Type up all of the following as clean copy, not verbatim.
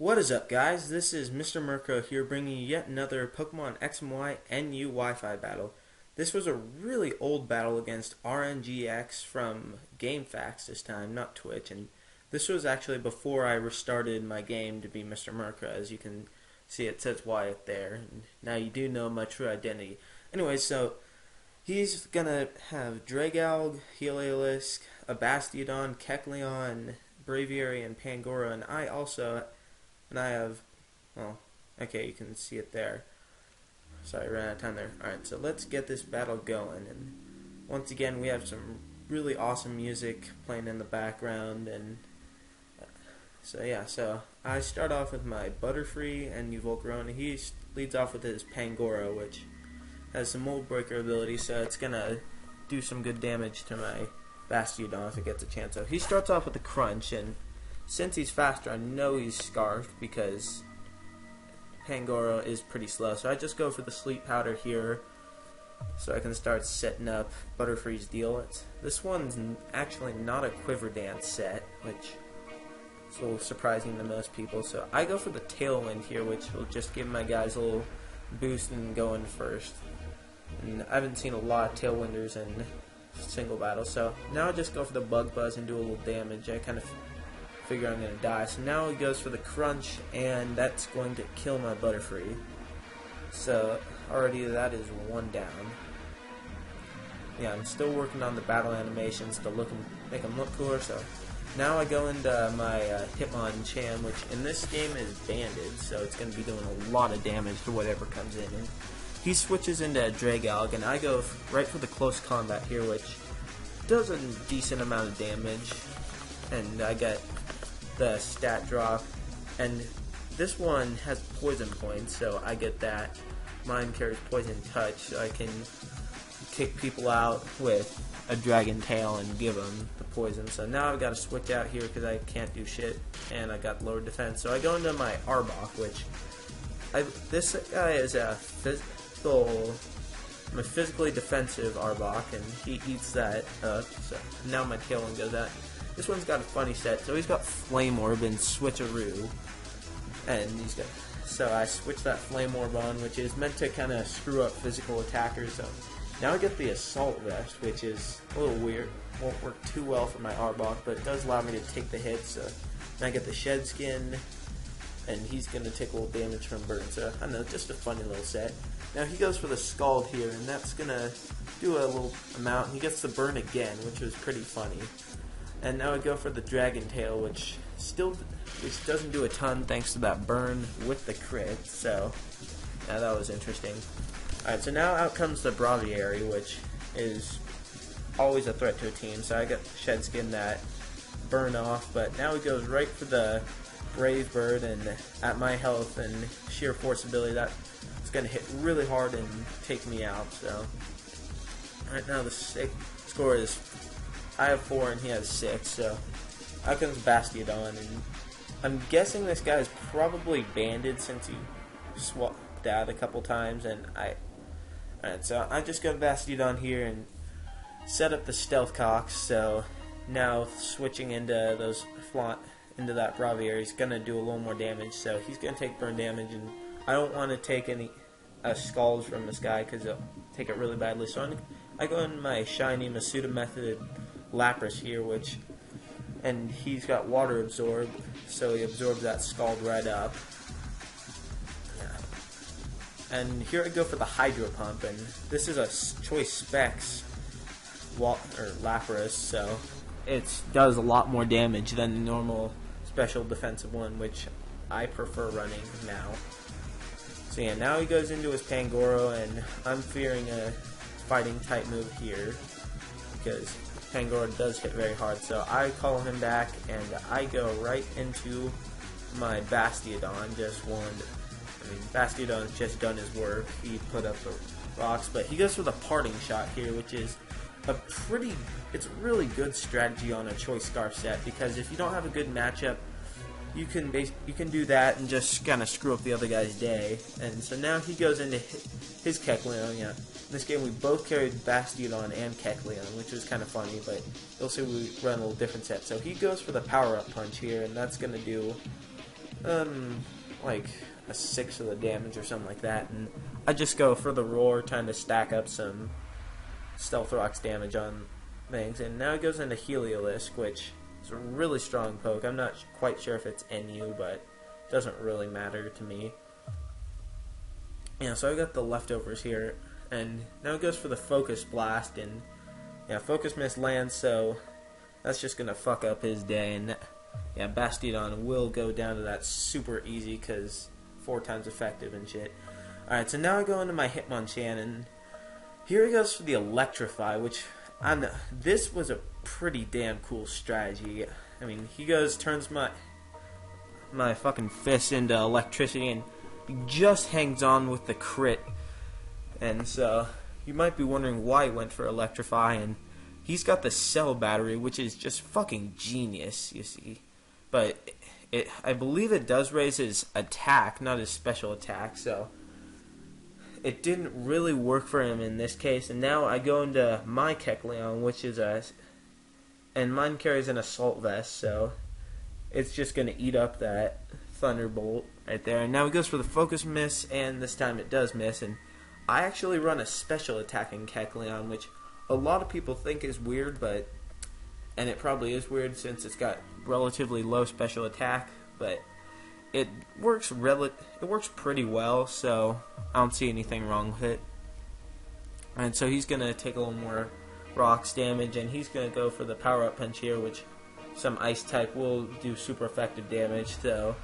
What is up, guys? This is Mr. Murko here bringing you yet another Pokemon X and Y NU Wi-Fi battle. This was a really old battle against RNGX from GameFAQs this time, not Twitch, and this was actually before I restarted my game to be Mr. Murko. As you can see, it says Wyatt there, and now you do know my true identity. Anyway, so he's gonna have Dragalge, Heliolisk, a Bastiodon, Kecleon, Braviary, and Pangoro, and I have, well, okay, you can see it there. Sorry, I ran out of time there. Alright, so let's get this battle going. And once again, we have some really awesome music playing in the background. And so, yeah, so I start off with my Butterfree and Volcarona. He leads off with his Pangoro, which has some Mold Breaker ability, so it's going to do some good damage to my Bastiodon if it gets a chance. So he starts off with a Crunch, and since he's faster, I know he's Scarfed because Pangoro is pretty slow. So I just go for the Sleep Powder here so I can start setting up Butterfree's deal. This one's actually not a Quiver Dance set, which is a little surprising to most people. So I go for the Tailwind here, which will just give my guys a little boost and going first. And I haven't seen a lot of Tailwinders in single battle, so now I just go for the Bug Buzz and do a little damage. I kind of figure I'm going to die. So now he goes for the Crunch, and that's going to kill my Butterfree. So already that is one down. Yeah, I'm still working on the battle animations to make them look cooler. So now I go into my Hitmonchan, which in this game is banded, so it's going to be doing a lot of damage to whatever comes in. And he switches into Dragalge, and I go right for the close combat here, which does a decent amount of damage. And I get the stat drop, and this one has poison points, so I get that. Mine carries poison touch, so I can kick people out with a Dragon Tail and give them the poison. So now I've got to switch out here because I can't do shit, and I got lower defense. So I go into my Arbok, which this guy is a physically defensive Arbok, and he eats that up. So now my Tailwind goes out. This one's got a funny set, so he's got Flame Orb and Switcheroo, and so I switch that Flame Orb on, which is meant to kind of screw up physical attackers. So now I get the Assault Vest, which is a little weird, won't work too well for my Arbok, but it does allow me to take the hits. So now I get the Shed Skin, and he's going to take a little damage from Burn. So I don't know, just a funny little set. Now he goes for the Scald here, and that's going to do a little amount. He gets the Burn again, which was pretty funny. And now I go for the Dragon Tail, which doesn't do a ton thanks to that Burn with the crit. So yeah, that was interesting. Alright, so now out comes the Braviary, which is always a threat to a team. So I got Shed Skin that Burn off, but now he goes right for the Brave Bird, and at my health and sheer force ability, that's going to hit really hard and take me out. So right now the score is I have 4 and he has 6, so out comes Bastiodon, and I'm guessing this guy is probably banded since he swapped out a couple times, and alright, so I just go to Bastiodon here and set up the Stealth Cox. So now switching into that Braviary is gonna do a little more damage, so he's gonna take burn damage, and I don't want to take any Scalds from this guy because he'll take it really badly. So I go in my shiny Masuda Method Lapras here, and he's got Water Absorb, so he absorbs that Scald right up. Yeah. And here I go for the Hydro Pump, and this is a Choice Specs Lapras, so it does a lot more damage than the normal special defensive one, which I prefer running now. So yeah, now he goes into his Pangoro, and I'm fearing a fighting type move here because Pangoro does hit very hard. So I call him back, and I go right into my Bastiodon. Bastiodon's just done his work. He put up the rocks, but he goes for the Parting Shot here, which is it's a really good strategy on a Choice Scarf set, because if you don't have a good matchup, you can do that and just kind of screw up the other guy's day. And so now he goes into his Kecleon. Yeah, in this game we both carried Bastiodon and Kecleon, which was kind of funny, but you'll see we run a little different set. So he goes for the Power Up Punch here, and that's going to do like a sixth of the damage or something like that, and I just go for the roar, trying to stack up some Stealth Rock's damage on things. And now it goes into Heliolisk, which is a really strong poke. I'm not quite sure if it's NU, but it doesn't really matter to me. Yeah, so I got the leftovers here, and now it goes for the Focus Blast, and yeah, Focus Miss lands, so that's just gonna fuck up his day, and yeah, Bastiodon will go down to that super easy, because 4 times effective and shit. Alright, so now I go into my Hitmonchan, and here he goes for the Electrify, which, I know, this was a pretty damn cool strategy. I mean, he turns my fucking fist into electricity, and he just hangs on with the crit. And so you might be wondering why he went for Electrify, and he's got the Cell Battery, which is just fucking genius, you see. But I believe it does raise his attack, not his special attack, so it didn't really work for him in this case. And now I go into my Kecleon, which is and mine carries an Assault Vest, so it's just going to eat up that Thunderbolt right there. And now he goes for the Focus Miss, and this time it does miss. And I actually run a special attacking Kecleon, which a lot of people think is weird, and it probably is weird since it's got relatively low special attack, but it works pretty well, so I don't see anything wrong with it. And so he's going to take a little more rocks damage, and he's going to go for the Power Up Punch here, which some Ice type will do super effective damage, so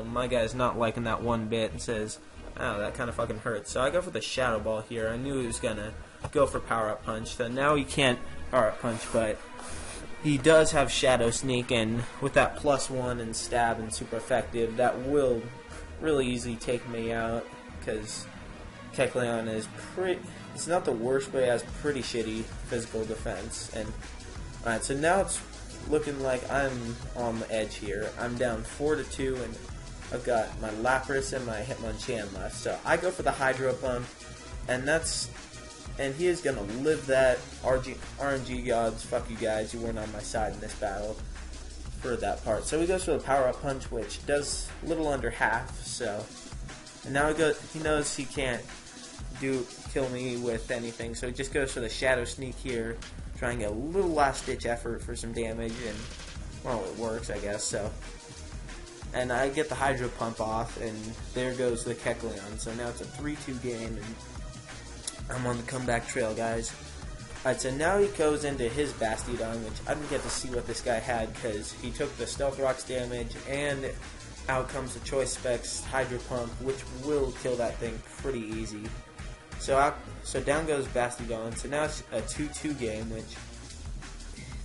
my guy's not liking that one bit and says, oh, that kind of fucking hurts. So I go for the Shadow Ball here. I knew he was going to go for Power Up Punch, so now he can't Power Up Punch, but he does have Shadow Sneak, and with that +1 and stab and super effective, that will really easily take me out, because Kecleon is it's not the worst, but it has pretty shitty physical defense. And alright, so now it's looking like I'm on the edge here. I'm down 4-2, and I've got my Lapras and my Hitmonchan left. So I go for the Hydro Pump, and he is going to live that. RNG gods, fuck you guys, you weren't on my side in this battle for that part. So he goes for the Power Up Punch, which does a little under half. So, and now he knows he can't kill me with anything, so he just goes for the Shadow Sneak here, trying to get a little last ditch effort for some damage, and well, it works, I guess. So, and I get the Hydro Pump off, and there goes the Kecleon. So now it's a 3-2 game, and I'm on the comeback trail, guys. Alright, so now he goes into his Bastiodon, which I didn't get to see what this guy had, because he took the Stealth Rock's damage, and out comes the Choice Specs Hydro Pump, which will kill that thing pretty easy. So down goes Bastiodon. So now it's a 2-2 game, which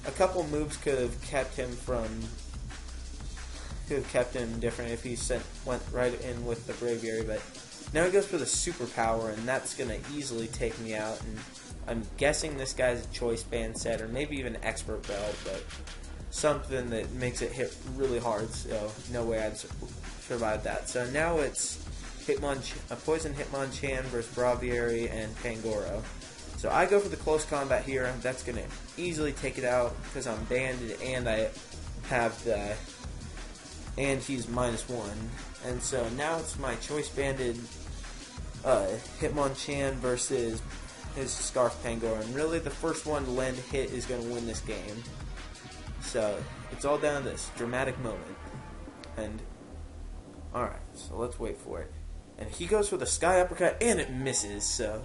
a couple moves could have kept him different if he went right in with the Braviary, but now he goes for the Superpower, and that's going to easily take me out. And I'm guessing this guy's a Choice Band set, or maybe even Expert Belt, but something that makes it hit really hard, so no way I'd survive that. So now it's a Poison Hitmonchan versus Braviary and Pangoro. So I go for the close combat here. That's going to easily take it out because I'm banded, and I have and he's -1. And so now it's my choice banded Hitmonchan versus his Scarf Pangoro. And really the first one to land a hit is going to win this game. So it's all down to this dramatic moment. And alright, so let's wait for it. And he goes for the Sky Uppercut, and it misses, so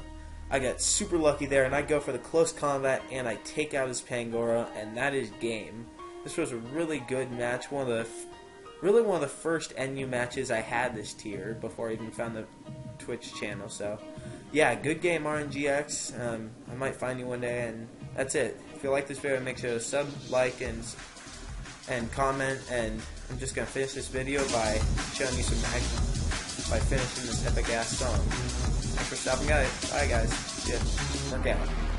I got super lucky there, and I go for the close combat, and I take out his Pangoro, and that is game. This was a really good match, one of the first NU matches I had this tier, before I even found the Twitch channel, so yeah, good game, RNGX. I might find you one day, and that's it. If you like this video, make sure to sub, like, and comment, and I'm just going to finish this video by showing you some action. By finishing this epic ass song. Thanks for stopping by. Bye guys. See ya. Work out.